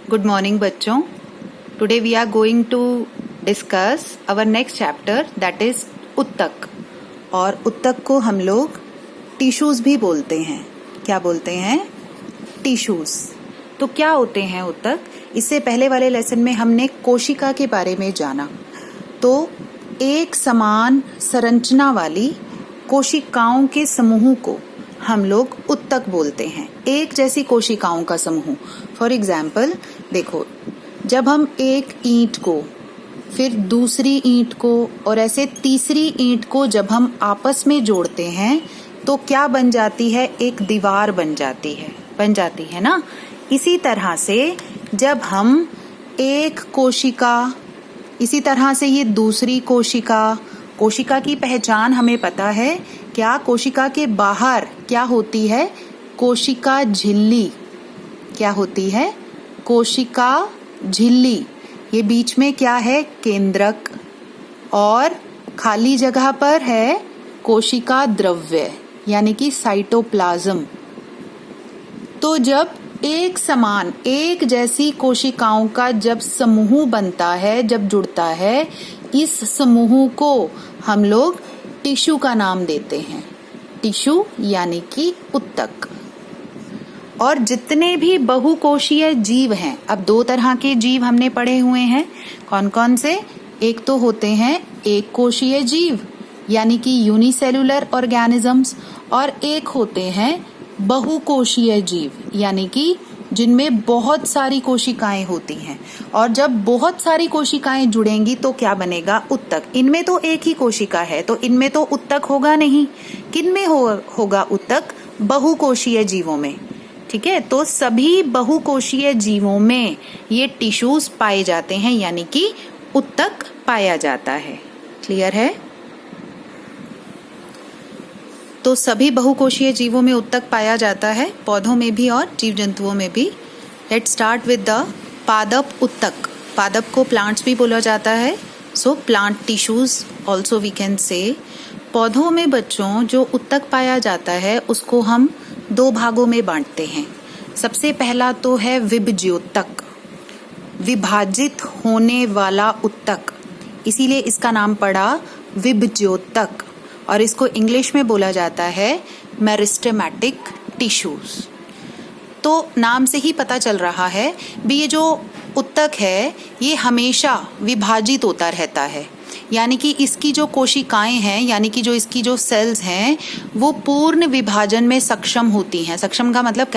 Good morning बच्चों. Today we are going to discuss our next chapter that is उत्तक. और उत्तक को हम लोग टिश्यूज भी बोलते हैं. क्या बोलते हैं? टिश्यूज. तो क्या होते हैं उत्तक? इससे पहले वाले लेसन में हमने कोशिका के बारे में जाना. तो एक समान संरचना वाली कोशिकाओं के समूह को हम लोग उत्तक बोलते हैं. एक जैसी कोशिकाओं का समूह. फॉर एग्जाम्पल देखो, जब हम एक ईंट को, फिर दूसरी ईंट को और ऐसे तीसरी ईंट को जब हम आपस में जोड़ते हैं तो क्या बन जाती है? एक दीवार बन जाती है ना. इसी तरह से जब हम एक कोशिका, इसी तरह से ये दूसरी कोशिका की पहचान हमें पता है. क्या? कोशिका के बाहर क्या होती है? कोशिका झिल्ली. क्या होती है? कोशिका झिल्ली. ये बीच में क्या है? केंद्रक. और खाली जगह पर है कोशिका द्रव्य यानी कि साइटोप्लाज्म. तो जब एक समान, एक जैसी कोशिकाओं का जब समूह बनता है, जब जुड़ता है, इस समूह को हम लोग टिश्यू का नाम देते हैं. टिश्यू यानी कि उत्तक. और जितने भी बहुकोशीय जीव हैं, अब दो तरह के जीव हमने पढ़े हुए हैं. कौन कौन से? एक तो होते हैं एक कोशीय जीव यानी कि यूनिसेलुलर ऑर्गेनिजम्स, और एक होते हैं बहुकोशीय जीव यानी कि जिनमें बहुत सारी कोशिकाएं होती हैं. और जब बहुत सारी कोशिकाएं जुड़ेंगी तो क्या बनेगा? उत्तक. इनमें तो एक ही कोशिका है तो इनमें तो उत्तक होगा नहीं. किन में होगा उत्तक? बहुकोशीय जीवों में. ठीक है. तो सभी बहुकोशीय जीवों में ये टिश्यूज पाए जाते हैं यानी कि उत्तक पाया जाता है. क्लियर है? तो सभी बहुकोशीय जीवों में उत्तक पाया जाता है, पौधों में भी और जीव जंतुओं में भी. लेट्स स्टार्ट विद द पादप उत्तक. पादप को प्लांट्स भी बोला जाता है. So plant tissues also we can say. पौधों में बच्चों जो उत्तक पाया जाता है उसको हम दो भागों में बांटते हैं. सबसे पहला तो है विभज्योतक, विभाजित होने वाला उत्तक. इसीलिए इसका नाम पड़ा विभज्योतक. और इसको इंग्लिश में बोला जाता है मेरिस्टेमेटिक टिश्यूज. तो नाम से ही पता चल रहा है भी ये जो उत्तक है ये हमेशा विभाजित होता रहता है. यानी कि इसकी जो कोशिकाएं हैं, यानी कि जो इसकी जो सेल्स हैं, वो पूर्ण विभाजन में सक्षम होती हैं. सक्षम का मतलब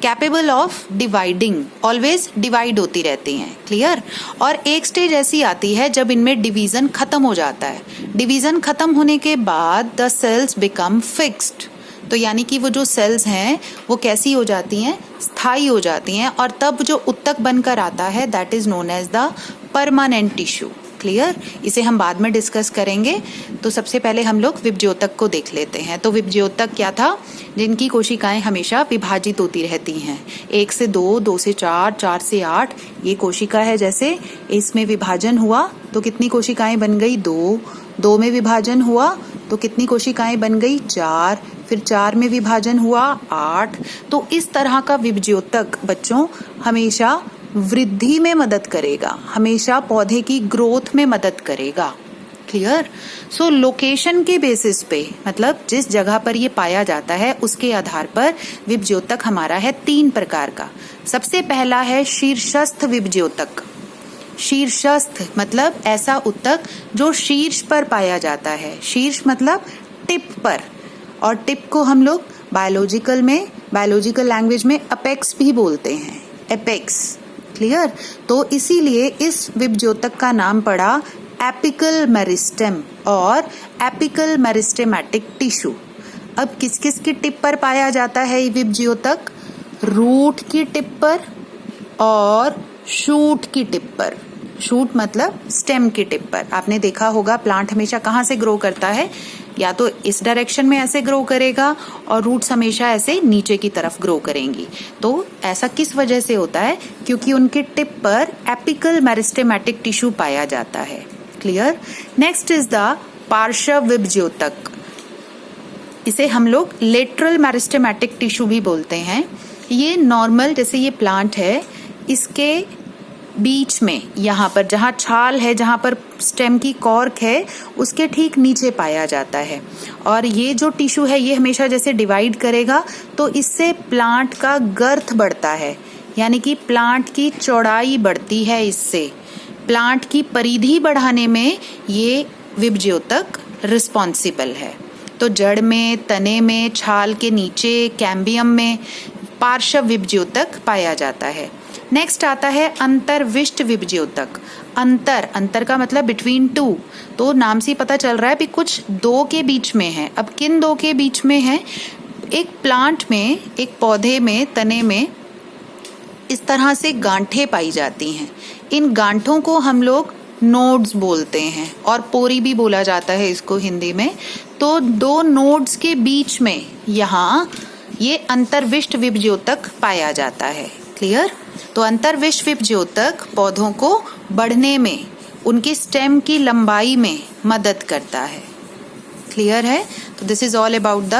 capable of dividing. Always divide होती रहती हैं. क्लियर? और एक स्टेज ऐसी आती है जब इनमें डिवीजन खत्म हो जाता है. डिवीजन खत्म होने के बाद द सेल्स बिकम फिक्स्ड. तो यानी कि वो जो सेल्स हैं वो कैसी हो जाती हैं? स्थायी हो जाती हैं. और तब जो उत्तक बनकर आता है that is known as the permanent tissue. Clear? इसे हम बाद में डिस्कस करेंगे. तो सबसे पहले हम लोग विभज्योतक को देख लेते हैं. तो विभज्योतक क्या था? जिनकी कोशिकाएं हमेशा विभाजित होती रहती हैं. 1 से 2, 2 से 4, 4 से 8. ये कोशिका है. जैसे इसमें विभाजन हुआ तो कितनी कोशिकाएं बन गई? 2. 2 में विभाजन हुआ तो कितनी कोशिकाएं बन गई? 4. फिर 4 में विभाजन हुआ 8. तो इस तरह का विभज्योतक बच्चों हमेशा वृद्धि में मदद करेगा, हमेशा पौधे की ग्रोथ में मदद करेगा. क्लियर? सो लोकेशन के बेसिस पे, मतलब जिस जगह पर ये पाया जाता है उसके आधार पर विभज्योतक हमारा है 3 प्रकार का. सबसे पहला है शीर्षस्थ विभज्योतक. शीर्षस्थ मतलब ऐसा उत्तक जो शीर्ष पर पाया जाता है. शीर्ष मतलब टिप पर. और टिप को हम लोग बायोलॉजिकल लैंग्वेज में अपेक्स भी बोलते हैं. एपेक्स. क्लियर? तो इसीलिए इस विभज्योतक का नाम पड़ा एपिकल मेरिस्टेम और एपिकल मेरिस्टेमेटिक टिश्यू. अब किस किस की टिप पर पाया जाता है ये विभज्योतक? रूट की टिप पर और शूट की टिप पर. शूट मतलब स्टेम की टिप पर. आपने देखा होगा प्लांट हमेशा कहाँ से ग्रो करता है? या तो इस डायरेक्शन में ऐसे ग्रो करेगा और रूट्स हमेशा ऐसे नीचे की तरफ ग्रो करेंगी. तो ऐसा किस वजह से होता है? क्योंकि उनके टिप पर एपिकल मेरिस्टेमेटिक टिश्यू पाया जाता है. क्लियर? नेक्स्ट इज द पार्श्व विभज्योतक. इसे हम लोग लेटरल मेरिस्टेमेटिक टिश्यू भी बोलते हैं. ये नॉर्मल, जैसे ये प्लांट है, इसके बीच में, यहाँ पर जहाँ छाल है, जहाँ पर स्टेम की कॉर्क है, उसके ठीक नीचे पाया जाता है। और ये जो टिश्यू है ये हमेशा जैसे डिवाइड करेगा तो इससे प्लांट का गर्थ बढ़ता है, यानी कि प्लांट की चौड़ाई बढ़ती है। इससे प्लांट की परिधि बढ़ाने में ये विभज्योतक रिस्पॉन्सिबल है। तो जड़ में, तने में, छाल के नीचे, कैम्बियम में पार्श्व विभज्योतक पाया जाता है। नेक्स्ट आता है अंतर्विष्ट विभज्योतक। अंतर का मतलब बिटवीन टू, तो नाम से पता चल रहा है भी कुछ दो के बीच में है। अब किन दो के बीच में है? एक प्लांट में, एक पौधे में, तने में इस तरह से गांठें पाई जाती हैं। इन गांठों को हम लोग नोड्स बोलते हैं और पोरी भी बोला जाता है इसको हिंदी में। तो दो नोड्स के बीच में यहाँ ये अंतर्विष्ट विभज्योतक पाया जाता है। क्लियर? तो अंतर्विष्ट विभज्योतक पौधों को बढ़ने में, उनकी स्टेम की लंबाई में मदद करता है। क्लियर है? तो this is all about the